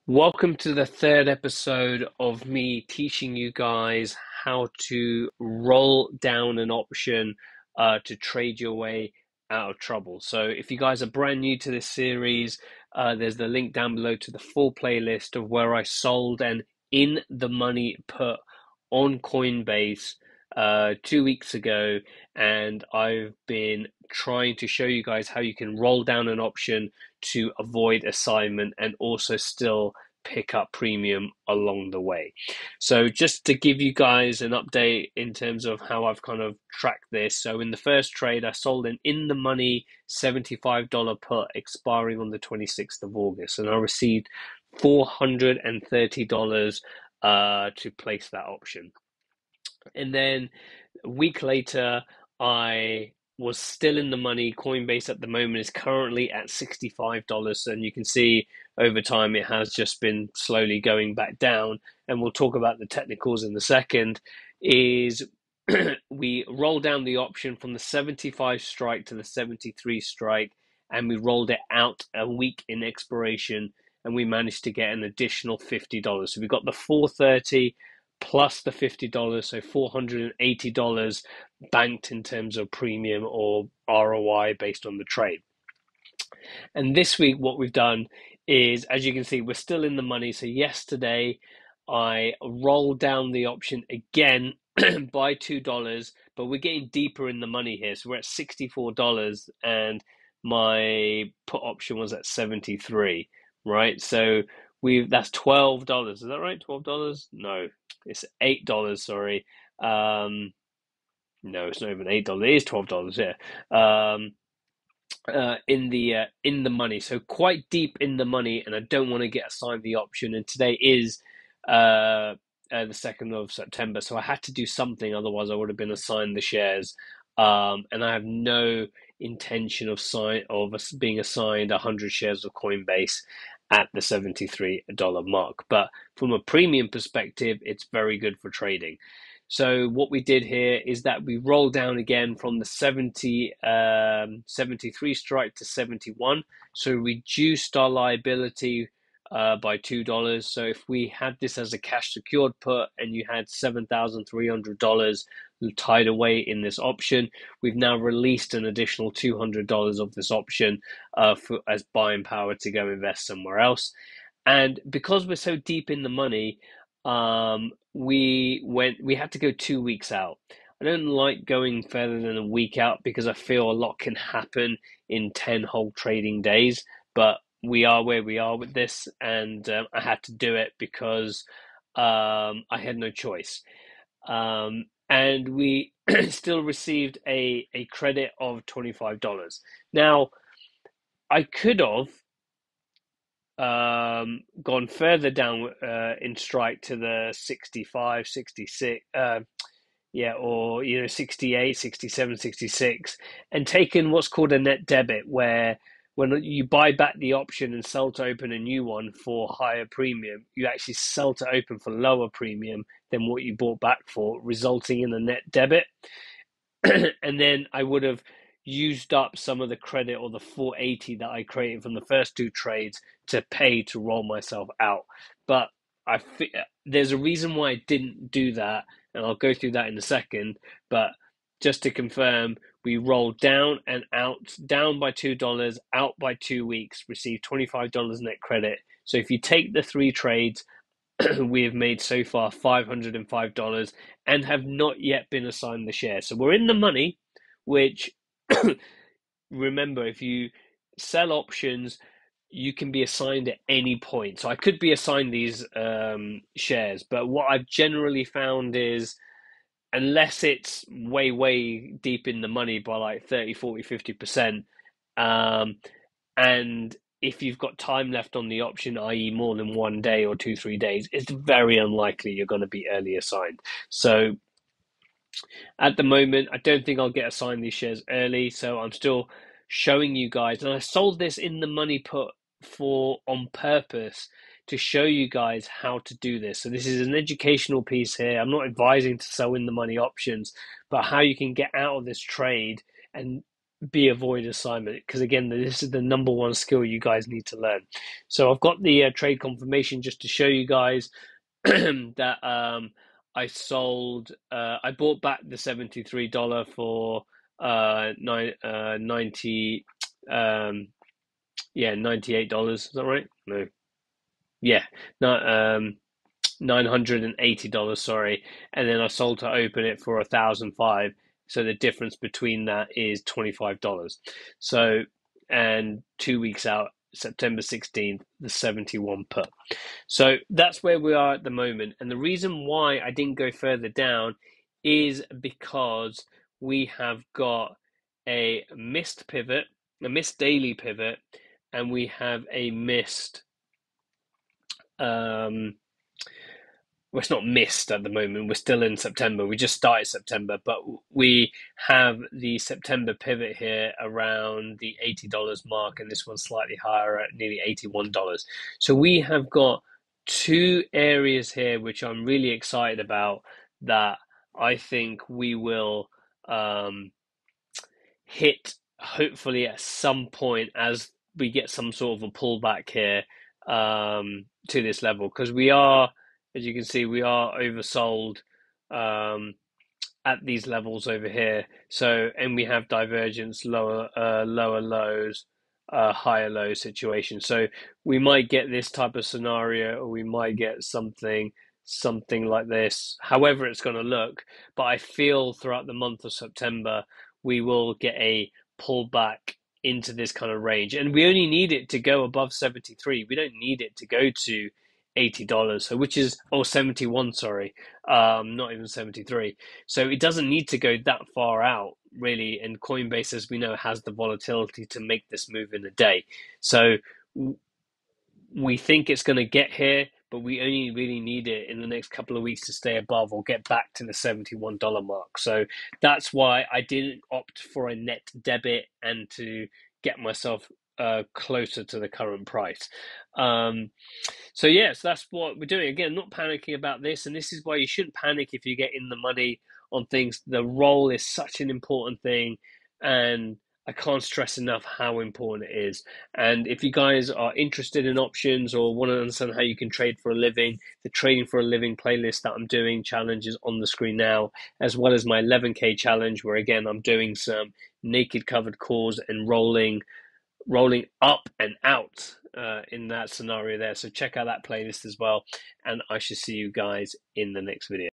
Welcome to the third episode of me teaching you guys how to roll down an option to trade your way out of trouble. So, if you guys are brand new to this series, there's the link down below to the full playlist of where I sold an in the money put on Coinbase 2 weeks ago, and I've been trying to show you guys how you can roll down an option to avoid assignment and also still pick up premium along the way. So just to give you guys an update in terms of how I've kind of tracked this. So in the first trade, I sold an in the money $75 put expiring on the 26th of August, and I received $430 to place that option. And then a week later, I was still in the money. Coinbase at the moment is currently at $65. And you can see over time it has just been slowly going back down. And we'll talk about the technicals in a second. Is we rolled down the option from the 75 strike to the 73 strike, and we rolled it out a week in expiration, and we managed to get an additional $50. So we got the 430 plus the $50, so $480 banked in terms of premium or ROI based on the trade. And this week, what we've done is, as you can see, we're still in the money. So yesterday, I rolled down the option again by $2, but we're getting deeper in the money here. So we're at $64, and my put option was at 73, right? So that's $12. Is that right? $12? No, it's $8, sorry. No, it's not even $8. It is $12, yeah. In the money, so quite deep in the money, and I don't want to get assigned the option. And today is the 2nd of September, so I had to do something, otherwise I would have been assigned the shares. And I have no intention of being assigned 100 shares of Coinbase at the $73 mark. But from a premium perspective, it's very good for trading. So what we did here is that we rolled down again from the 73 strike to 71. So reduced our liability by $2. So if we had this as a cash secured put and you had $7,300 tied away in this option, we've now released an additional $200 of this option as buying power to go invest somewhere else. And because we're so deep in the money, we had to go 2 weeks out. I don't like going further than a week out because I feel a lot can happen in 10 whole trading days. But we are where we are with this, and I had to do it because I had no choice. And we still received a credit of $25. Now, I could have gone further down in strike to the 65, 66, or 68, 67, 66, and taken what's called a net debit, where when you buy back the option and sell to open a new one for higher premium, you actually sell to open for lower premium than what you bought back for, resulting in a net debit. And then I would have used up some of the credit, or the 480 that I created from the first two trades, to pay to roll myself out. But there's a reason why I didn't do that, and I'll go through that in a second. But just to confirm, we rolled down and out, down by $2, out by 2 weeks, received $25 net credit. So if you take the three trades, we have made so far $505 and have not yet been assigned the share. So we're in the money, which remember, if you sell options, you can be assigned at any point. So I could be assigned these shares, but what I've generally found is, unless it's way, way deep in the money by like 30, 40, 50%, and if you've got time left on the option, i.e. more than 1 day or 2, 3 days, it's very unlikely you're going to be early assigned. So at the moment, I don't think I'll get assigned these shares early, so I'm still showing you guys. And I sold this in the money put on purpose to show you guys how to do this. So this is an educational piece here. I'm not advising to sell in the money options, but how you can get out of this trade and be a void assignment, because again, this is the number one skill you guys need to learn. So I've got the trade confirmation just to show you guys that I bought back the $73 for 90 $98. Is that right? No. Yeah. No, $980, sorry, and then I sold to open it for 1,005. So the difference between that is $25. So, and 2 weeks out, September 16th, the 71 put. So that's where we are at the moment. And the reason why I didn't go further down is because we have got a missed pivot, a missed daily pivot, and we have a missed well, it's not missed at the moment. We're still in September. We just started September, but we have the September pivot here around the $80 mark, and this one's slightly higher at nearly $81. So we have got two areas here which I'm really excited about that I think we will hit hopefully at some point as we get some sort of a pullback here to this level, because we are, as you can see, we are oversold at these levels over here. So, and we have divergence, lower lows, higher low situation. So we might get this type of scenario, or we might get something like this, however it's going to look. But I feel throughout the month of September, we will get a pullback into this kind of range. And we only need it to go above 73. We don't need it to go to $80. So which is, oh, 71, sorry. Not even 73. So it doesn't need to go that far out, really. And Coinbase, as we know, has the volatility to make this move in a day. So we think it's going to get here, but we only really need it in the next couple of weeks to stay above or get back to the $71 mark. So that's why I didn't opt for a net debit and to get myself closer to the current price. So yes, that's what we're doing. Again, not panicking about this, and this is why you shouldn't panic if you get in the money on things. The roll is such an important thing, and I can't stress enough how important it is. And if you guys are interested in options or want to understand how you can trade for a living, the Trading for a Living playlist that I'm doing, challenges on the screen now, as well as my 11K challenge, where again I'm doing some naked covered calls and rolling up and out in that scenario there. So check out that playlist as well, and I shall see you guys in the next video.